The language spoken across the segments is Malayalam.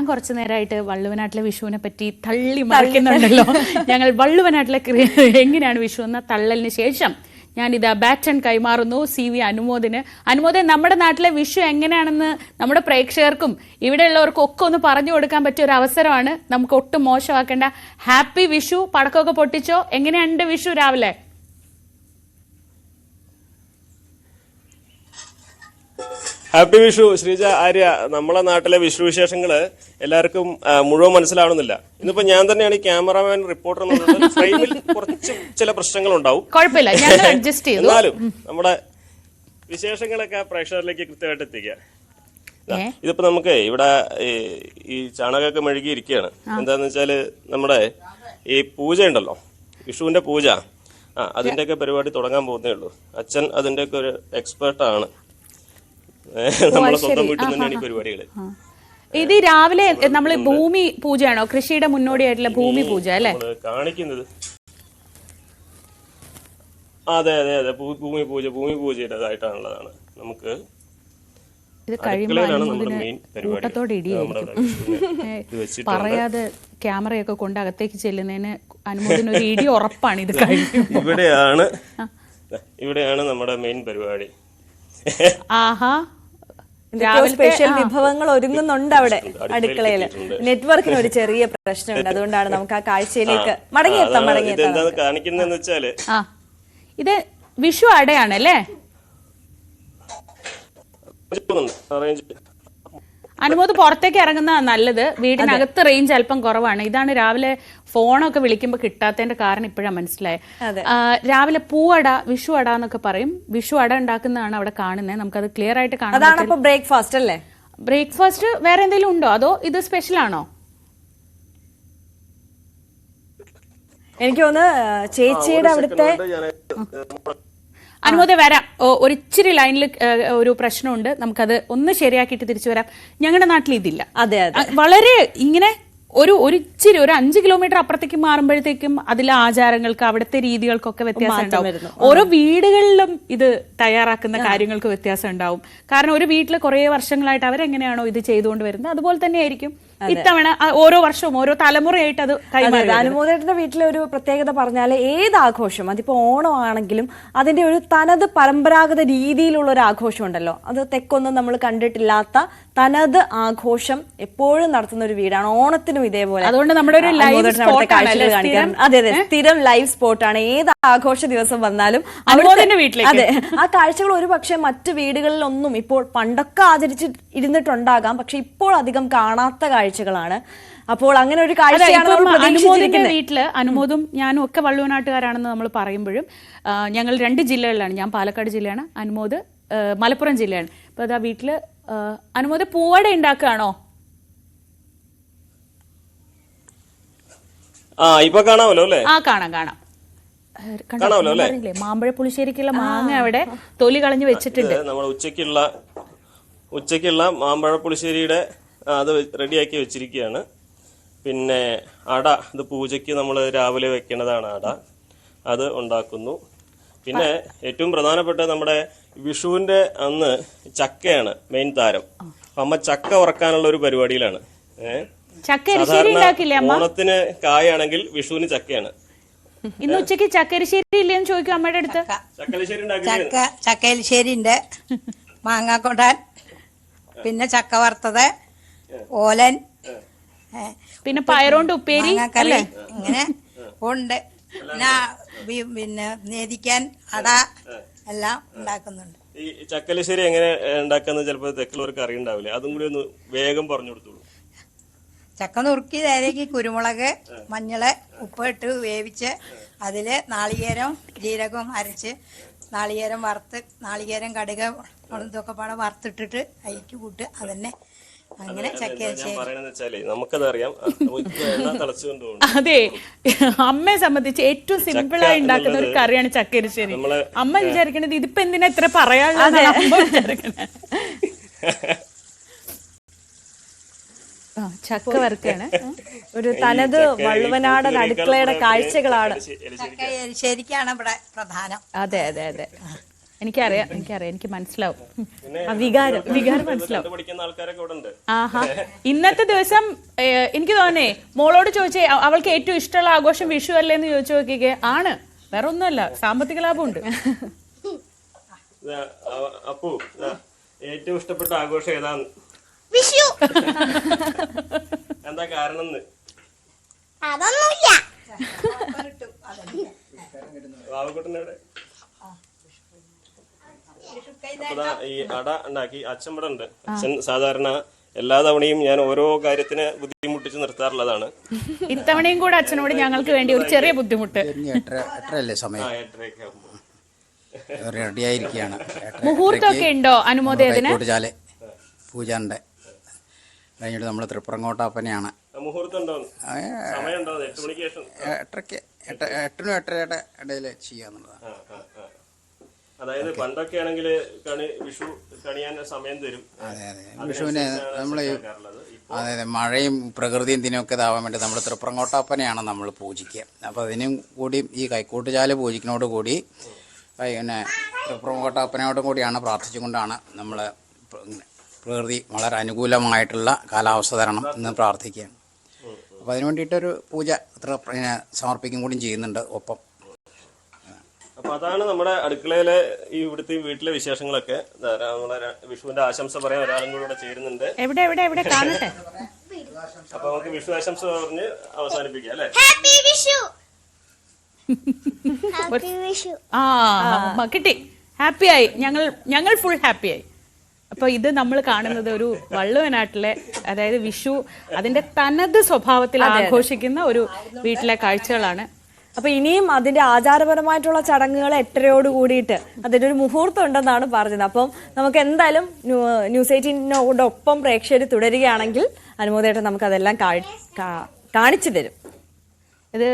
ഞാൻ കുറച്ചു നേരമായിട്ട് വള്ളുവനാട്ടിലെ വിഷുവിനെ പറ്റി തള്ളി മറിക്കുന്നുണ്ടല്ലോ. ഞങ്ങൾ വള്ളുവനാട്ടിലെ എങ്ങനെയാണ് വിഷു എന്ന തള്ളലിന് ശേഷം ഞാനിതാ ബാറ്റൺ കൈമാറുന്നു CV അനുമോദിന്. അനുമോദൻ, നമ്മുടെ നാട്ടിലെ വിഷു എങ്ങനെയാണെന്ന് നമ്മുടെ പ്രേക്ഷകർക്കും ഇവിടെയുള്ളവർക്കും ഒക്കെ ഒന്ന് പറഞ്ഞു കൊടുക്കാൻ പറ്റിയ ഒരു അവസരമാണ്. നമുക്ക് ഒട്ടും മോശമാക്കേണ്ട. ഹാപ്പി വിഷു. പടക്കമൊക്കെ പൊട്ടിച്ചോ? എങ്ങനെയുണ്ട് വിഷു രാവിലെ? ഹാപ്പി വിഷു ശ്രീജ, ആര്യ. നമ്മളെ നാട്ടിലെ വിഷു വിശേഷങ്ങള് എല്ലാവർക്കും മുഴുവൻ മനസ്സിലാവണമെന്നില്ല. ഇന്നിപ്പോ ഞാൻ തന്നെയാണ് ഈ ക്യാമറാമാൻ റിപ്പോർട്ടർ എന്നുള്ളത്. ഫ്രെയിമിൽ കുറച്ച് ചില പ്രശ്നങ്ങൾ ഉണ്ടാവും, കുഴപ്പമില്ല, അഡ്ജസ്റ്റ് ചെയ്തു. എന്നാലും നമ്മുടെ വിശേഷങ്ങളൊക്കെ പ്രേക്ഷകരിലേക്ക് കൃത്യമായിട്ട് എത്തിക്കുക. ഇതിപ്പോ നമുക്ക് ഇവിടെ ഈ ചാണകമൊക്കെ മെഴുകിയിരിക്കുകയാണ്. എന്താന്ന് വെച്ചാല് നമ്മുടെ ഈ പൂജ ഉണ്ടല്ലോ, വിഷുവിന്റെ പൂജ, അതിന്റെയൊക്കെ പരിപാടി തുടങ്ങാൻ പോകുന്നേ ഉള്ളൂ. അച്ഛൻ അതിന്റെയൊക്കെ ഒരു എക്സ്പേർട്ടാണ്. നമ്മളെ സ്വന്തം വീട്ടിൽ തന്നെയാണ് ഈ പരിപാടികള്. ഇത് രാവിലെ നമ്മൾ ഭൂമി പൂജയാണോ? കൃഷിയുടെ മുന്നോടിയായിട്ടുള്ള ഭൂമി പൂജ അല്ലെ കാണിക്കുന്നത്? അതെ അതെ അതെ, ഭൂമി പൂജ, ഭൂമി പൂജയുടേതായിട്ടുള്ളതാണ്. നമുക്ക് ഇത് കൂട്ടത്തോടെ ഇടിയായിരിക്കും. പറയാതെ ക്യാമറയൊക്കെ കൊണ്ട് അകത്തേക്ക് ചെല്ലുന്നതിന് അനുമോദന ഒരു ഇടി ഉറപ്പാണ്. ഇത് കഴിയും. ഇവിടെയാണ് നമ്മുടെ മെയിൻ പരിപാടി. ആഹാ, സ്പെഷ്യൽ വിഭവങ്ങൾ ഒരുങ്ങുന്നുണ്ട് അവിടെ അടുക്കളയില്. നെറ്റ്വർക്കിന് ഒരു ചെറിയ പ്രശ്നമുണ്ട്, അതുകൊണ്ടാണ് നമുക്ക് ആ കാഴ്ചയിലേക്ക് മടങ്ങിയെത്താം. കാണിക്കുന്നതെന്ന് വെച്ചാല് ഇത് വിഷു അടയാണല്ലേ? അനുമോദ് പുറത്തേക്ക് ഇറങ്ങുന്ന നല്ലത്. വീടിനകത്ത് റേഞ്ച് അല്പം കുറവാണ്. ഇതാണ് രാവിലെ ഫോണൊക്കെ വിളിക്കുമ്പോൾ കിട്ടാത്തതിന്റെ കാരണം ഇപ്പോഴാണ് മനസ്സിലായത്. രാവിലെ പൂവട, വിഷു അട എന്നൊക്കെ പറയും. വിഷു അട ഉണ്ടാക്കുന്നതാണ് അവിടെ കാണുന്നത്. നമുക്കത് ക്ലിയർ ആയിട്ട് കാണാം. ബ്രേക്ക്ഫാസ്റ്റ് അല്ലേ? ബ്രേക്ക്ഫാസ്റ്റ് വേറെ എന്തെങ്കിലും ഉണ്ടോ, അതോ ഇത് സ്പെഷ്യൽ ആണോ? എനിക്ക് തോന്നുന്നു ചേച്ചിയുടെ അവിടുത്തെ അനുമോദ വരാം. ഒരിച്ചിരി ലൈനിൽ ഒരു പ്രശ്നമുണ്ട്, നമുക്കത് ഒന്ന് ശരിയാക്കിയിട്ട് തിരിച്ചു വരാം. ഞങ്ങളുടെ നാട്ടിൽ ഇതില്ല. വളരെ ഇങ്ങനെ ഒരു ഇച്ചിരി 5 കിലോമീറ്റർ അപ്പുറത്തേക്ക് മാറുമ്പോഴത്തേക്കും അതിലെ ആചാരങ്ങൾക്ക്, അവിടുത്തെ രീതികൾക്കൊക്കെ വ്യത്യാസം ഉണ്ടാവും. ഓരോ വീടുകളിലും ഇത് തയ്യാറാക്കുന്ന കാര്യങ്ങൾക്ക് വ്യത്യാസം ഉണ്ടാവും. കാരണം ഒരു വീട്ടിൽ കുറെ വർഷങ്ങളായിട്ട് അവരെങ്ങനെയാണോ ഇത് ചെയ്തുകൊണ്ട് വരുന്നത് അതുപോലെ തന്നെ ആയിരിക്കും ഇത്തവണ. ഓരോ വർഷവും ഓരോ തലമുറയായിട്ട് അത് കൈമാറി. അനുമോദന്റെ വീട്ടിലെ ഒരു പ്രത്യേകത പറഞ്ഞാല് ഏത് ആഘോഷം, അതിപ്പോ ഓണമാണെങ്കിലും അതിന്റെ ഒരു തനത് പരമ്പരാഗത രീതിയിലുള്ള ഒരു ആഘോഷം ഉണ്ടല്ലോ, അത് തെക്കൊന്നും നമ്മൾ കണ്ടിട്ടില്ലാത്ത തനത് ആഘോഷം എപ്പോഴും നടത്തുന്ന ഒരു വീടാണ്. ഓണത്തിനും ഇതേപോലെ. അതുകൊണ്ട് നമ്മുടെ ഒരു കാഴ്ചകൾ കാണിക്കാൻ അതെ അതെ സ്ഥിരം ലൈവ് സ്പോട്ടാണ്. ഏത് ആഘോഷ ദിവസം വന്നാലും വീട്ടിലേക്ക് അതെ ആ കാഴ്ചകൾ ഒരു പക്ഷെ മറ്റു വീടുകളിലൊന്നും ഇപ്പോൾ പണ്ടൊക്കെ ആചരിച്ച് ഇരുന്നിട്ടുണ്ടാകാം, പക്ഷെ ഇപ്പോൾ അധികം കാണാത്ത കാഴ്ചകളാണ്. അപ്പോൾ അങ്ങനെ ഒരു കാഴ്ചയാണ് വീട്ടില്. അനുമോദും ഞാനും ഒക്കെ വള്ളുവനാട്ടുകാരാണെന്ന് നമ്മൾ പറയുമ്പോഴും ഞങ്ങൾ 2 ജില്ലകളിലാണ്. ഞാൻ പാലക്കാട് ജില്ലയാണ്, അനുമോദ് മലപ്പുറം ജില്ലയാണ്. അപ്പൊ അതാ വീട്ടില് അനുമോദ് പൂവട ഉണ്ടാക്കുകയാണോ? കാണാം. മാമ്പഴ പുളിശ്ശേരിക്കുള്ള മാങ്ങ അവിടെ തൊലി കളഞ്ഞു വെച്ചിട്ടുണ്ട്. നമ്മൾ ഉച്ചക്കുള്ള മാമ്പഴ പുളിശ്ശേരിയുടെ അത് റെഡിയാക്കി വെച്ചിരിക്കുകയാണ്. പിന്നെ അട, ഇത് പൂജയ്ക്ക് നമ്മൾ രാവിലെ വെക്കുന്നതാണ് അട, അത് ഉണ്ടാക്കുന്നു. പിന്നെ ഏറ്റവും പ്രധാനപ്പെട്ട നമ്മുടെ വിഷുവിന്റെ അന്ന് ചക്കയാണ് മെയിൻ താരം. അമ്മ ചക്ക ഉറക്കാനുള്ള ഒരു പരിപാടിയിലാണ്. ഓണത്തിന് കായാണെങ്കിൽ വിഷുവിന് ചക്കയാണ്. ഇന്ന് ഉച്ചക്ക് ചക്കരിശ്ശേരി ഇല്ലെന്ന് ചോദിക്കും അമ്മയുടെ അടുത്ത്. ചക്കരശ്ശേരിന്റെ മാങ്ങാക്കൊണ്ടാൻ, പിന്നെ ചക്ക വറുത്തത്, ഓലൻ, പിന്നെ പയറോണ്ട് ഉപ്പേരി കറി, ഇങ്ങനെ ഉണ്ട്. പിന്നെ നേദിക്കാൻ അട എല്ലാം ഉണ്ടാക്കുന്നുണ്ട്. ഈ ചക്കരശ്ശേരി എങ്ങനെ ഉണ്ടാക്കാന്ന് ചിലപ്പോൾ തെക്കുള്ളവർക്ക് അറിയണ്ടാവില്ല, അതും കൂടി ഒന്ന് വേഗം പറഞ്ഞു കൊടുത്തോളൂ. ചക്ക നുറുക്കി അതിലേക്ക് കുരുമുളക്, മഞ്ഞള്, ഉപ്പ് ഇട്ട് വേവിച്ച് അതില് നാളികേരം ജീരകം അരച്ച് നാളികേരം വറുത്ത്, നാളികേരം കടുക് ഇതൊക്കെ പാടെ വറുത്തിട്ടിട്ട് അയക്ക് കൂട്ട് അതന്നെ. അങ്ങനെ അതെ, അമ്മയെ സംബന്ധിച്ച് ഏറ്റവും സിമ്പിൾ ആയി ഉണ്ടാക്കുന്ന ഒരു കറിയാണ് ചക്കരിശ്ശേരി. അമ്മ വിചാരിക്കണത് ഇതിപ്പോ എന്തിനാ ഇത്ര പറയാനുള്ളത്. ചക്ക വറുക്കാണ്. ഒരു തനത് വള്ളുവനാടൻ അടുക്കളയുടെ കാഴ്ചകളാണ്. ചക്കരിശ്ശേരിക്കാണ് ഇവിടെ പ്രധാനം. അതെ അതെ അതെ. എനിക്കറിയാം എനിക്ക് മനസ്സിലാവും. വികാരം മനസ്സിലാവും. പഠിക്കുന്ന ആൾക്കാരൊക്കെ ഇവിടെ ഉണ്ട്. ആഹാ, ഇന്നത്തെ ദിവസം എനിക്ക് തോന്നേ മോളോട് ചോദിച്ചേ അവൾക്ക് ഏറ്റവും ഇഷ്ടമുള്ള ആഘോഷം വിഷു അല്ലേ എന്ന് ചോദിച്ചു നോക്കിക്കേ. ആണ്, വേറെ ഒന്നുമല്ല, സാമ്പത്തിക ലാഭമുണ്ട്. അപ്പു ഏറ്റവും ഇഷ്ടപ്പെട്ട ആഘോഷം ഏതാന്ന്? വിഷു. എന്താ കാരണം? അതൊന്നുമില്ല. വാവക്കുട്ടനവിടെ അപ്പൊ ഈ അട ഉണ്ടാക്കി അച്ഛൻ ഇവിടെ ഉണ്ട്. അച്ഛൻ സാധാരണ എല്ലാ തവണയും ഞാൻ ഓരോ കാര്യത്തിന് ബുദ്ധിമുട്ടിച്ച് നിർത്താറുള്ളതാണ്. ഇത്തവണയും കൂടെ അച്ഛനോട് ഞങ്ങൾക്ക് വേണ്ടി ഒരു ചെറിയ ബുദ്ധിമുട്ട്. 8:30 സമയം റെഡി ആയിരിക്കുകയാണ്. മുഹൂർത്തമൊക്കെ ഉണ്ടോ അനുമോദയത്തിന്? പൂജന്റെ കഴിഞ്ഞിട്ട് നമ്മൾ തൃപ്രങ്ങോട്ടാപ്പനെയാണ്. മുഹൂർത്തം ഉണ്ടോ? സമയം ഉണ്ടോ? 8 മണിക്ക് ശേഷം 8നും 8:30 ഇടയിൽ ചെയ്യാന്നുള്ളതാണ്. അതായത് പണ്ടൊക്കെ ആണെങ്കിൽ വിഷു കണിയാൻ സമയം തരും. അതെ വിഷുവിന് നമ്മൾ അതെ മഴയും പ്രകൃതിയും ഇതിനൊക്കെ ഇതാവാൻ വേണ്ടി നമ്മൾ തൃപ്രങ്ങോട്ടാപ്പനെയാണ് നമ്മൾ പൂജിക്കുക. അപ്പോൾ അതിനും കൂടി ഈ കൈക്കോട്ടുചാല് പൂജിക്കുന്നതോട് കൂടി പിന്നെ തൃപ്രങ്ങോട്ടാപ്പനോടും കൂടിയാണ് പ്രാർത്ഥിച്ചുകൊണ്ടാണ് നമ്മൾ പ്രകൃതി വളരെ അനുകൂലമായിട്ടുള്ള കാലാവസ്ഥ തരണം എന്ന് പ്രാർത്ഥിക്കുകയാണ്. അപ്പോൾ അതിന് വേണ്ടിയിട്ടൊരു പൂജ സമർപ്പിക്കും കൂടിയും ചെയ്യുന്നുണ്ട് ഒപ്പം. അപ്പൊ അതാണ് നമ്മുടെ അടുക്കളയിലെ ഈ ഇവിടുത്തെ വീട്ടിലെ വിശേഷങ്ങളൊക്കെ. നമ്മളെ വിഷുവിന്റെ ആശംസ പറയാൻ ഒരാളും കൂടെ ഇവിടെ ചേരുന്നുണ്ട്. എവിടെ കാണട്ടെ. അപ്പൊ നമുക്ക് വിഷു ആശംസ പറഞ്ഞ് അവസാനിപ്പിക്കാം അല്ലെ? ഹാപ്പി വിഷു. ഹാപ്പി വിഷു. ആ കിട്ടി, ഹാപ്പിയായി. ഞങ്ങൾ ഫുൾ ഹാപ്പിയായി. അപ്പൊ ഇത് നമ്മൾ കാണുന്നത് ഒരു വള്ളുവനാട്ടിലെ, അതായത് വിഷു അതിന്റെ തനത് സ്വഭാവത്തിൽ ആഘോഷിക്കുന്ന ഒരു വീട്ടിലെ കാഴ്ചകളാണ്. അപ്പൊ ഇനിയും അതിന്റെ ആചാരപരമായിട്ടുള്ള ചടങ്ങുകൾ 8:30 കൂടിയിട്ട് അതിന്റെ ഒരു മുഹൂർത്തം ഉണ്ടെന്നാണ് പറഞ്ഞത്. അപ്പം നമുക്ക് എന്തായാലും ന്യൂസ് 18നോടൊപ്പം പ്രേക്ഷകർ തുടരുകയാണെങ്കിൽ അനുമോദേട്ടൻ നമുക്ക് അതെല്ലാം കാണിച്ചു തരും. ഇത്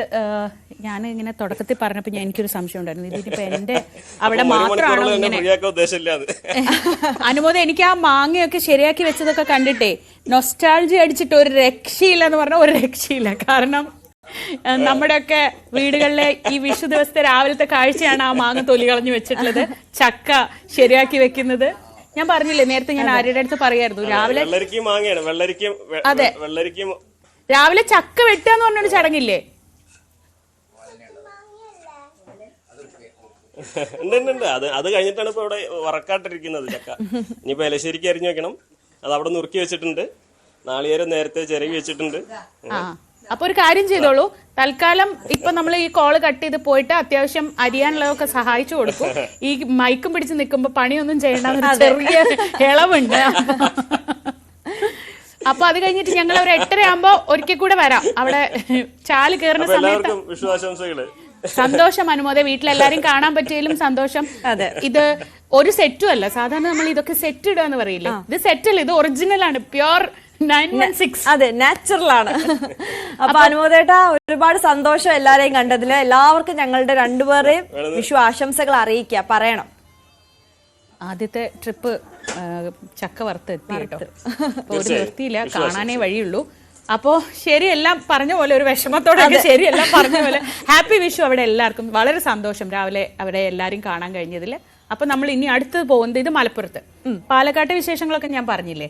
ഞാൻ ഇങ്ങനെ തുടക്കത്തിൽ പറഞ്ഞപ്പോൾ എനിക്കൊരു സംശയം ഉണ്ടായിരുന്നു, ഇതിപ്പോ എന്റെ അവിടെ മാത്രമാണോ ഇങ്ങനെ അനുമോദം. എനിക്ക് ആ മാങ്ങയൊക്കെ ശരിയാക്കി വെച്ചതൊക്കെ കണ്ടിട്ടേ നൊസ്റ്റാൾജി അടിച്ചിട്ട് ഒരു രക്ഷയില്ല എന്ന് പറഞ്ഞാൽ ഒരു രക്ഷയില്ല. കാരണം നമ്മുടെയൊക്കെ വീടുകളിലെ ഈ വിഷു ദിവസത്തെ രാവിലത്തെ കാഴ്ചയാണ് ആ മാങ്ങ തൊലി കളഞ്ഞു വെച്ചിട്ടുള്ളത്, ചക്ക ശരിയാക്കി വെക്കുന്നത്. ഞാൻ പറഞ്ഞില്ലേ നേരത്തെ, ഞാൻ ആരുടെ അടുത്ത് പറയായിരുന്നു രാവിലെ. അതെ, രാവിലെ ചക്ക വെട്ടുക എന്ന് പറഞ്ഞൊരു ചടങ്ങില്ലേ? ഉണ്ട്. അത് കഴിഞ്ഞിട്ടാണ് ഇപ്പൊ ഇവിടെ വറക്കാട്ടിരിക്കുന്നത് ചക്ക. ഇനിയിപ്പോ ഇലശ്ശേരിക്ക് അരിഞ്ഞു വെക്കണം. അത് അവിടെ നുറുക്കി വെച്ചിട്ടുണ്ട്. നാളികേരം നേരത്തെ ചിരവി വെച്ചിട്ടുണ്ട്. അപ്പൊ ഒരു കാര്യം ചെയ്തോളൂ, തൽക്കാലം ഇപ്പൊ നമ്മൾ ഈ കോള് കട്ട് ചെയ്ത് പോയിട്ട് അത്യാവശ്യം അരിയാനുള്ളതൊക്കെ സഹായിച്ചു കൊടുക്കും. ഈ മൈക്കും പിടിച്ച് നിൽക്കുമ്പോ പണിയൊന്നും ചെയ്യേണ്ട ചെറിയ ഇളവുണ്ട്. അപ്പൊ അത് കഴിഞ്ഞിട്ട് ഞങ്ങൾ ഒരു 8:30 ആകുമ്പോ ഒരിക്കൽ കൂടെ വരാം. അവിടെ ചാല് കയറുന്ന സമയത്ത് വിഷുവാശംസകള്. സന്തോഷം അനുമോദ, വീട്ടിലെല്ലാരും കാണാൻ പറ്റിയാലും സന്തോഷം. ഇത് ഒരു സെറ്റും അല്ല, സാധാരണ നമ്മൾ ഇതൊക്കെ സെറ്റ് ഇടുക എന്ന് പറയില്ലേ, ഇത് സെറ്റ് അല്ല, ഇത് ഒറിജിനൽ ആണ്, പ്യുവർ 916. അതെ, നാച്ചുറൽ ആണ്. അപ്പൊ അനുമോദേട്ട ഒരുപാട് സന്തോഷം എല്ലാരെയും കണ്ടതില്. എല്ലാവർക്കും ഞങ്ങളുടെ രണ്ടുപേരെയും വിഷു ആശംസകൾ അറിയിക്കുക, പറയണം. ആദ്യത്തെ ട്രിപ്പ് ചക്ക വറുത്ത് എത്തി കേട്ടോ. ഒരു നിർത്തിയില്ല, കാണാനേ വഴിയുള്ളൂ. അപ്പോ ശരിയെല്ലാം പറഞ്ഞ പോലെ, ഒരു വിഷമത്തോടെ ശരിയെല്ലാം പറഞ്ഞ പോലെ. ഹാപ്പി വിഷു അവിടെ എല്ലാവർക്കും. വളരെ സന്തോഷം രാവിലെ അവിടെ എല്ലാരും കാണാൻ കഴിഞ്ഞതിൽ. അപ്പൊ നമ്മൾ ഇനി അടുത്ത് പോകുന്നത് ഇത് മലപ്പുറത്ത്. പാലക്കാട്ടെ വിശേഷങ്ങളൊക്കെ ഞാൻ പറഞ്ഞില്ലേ.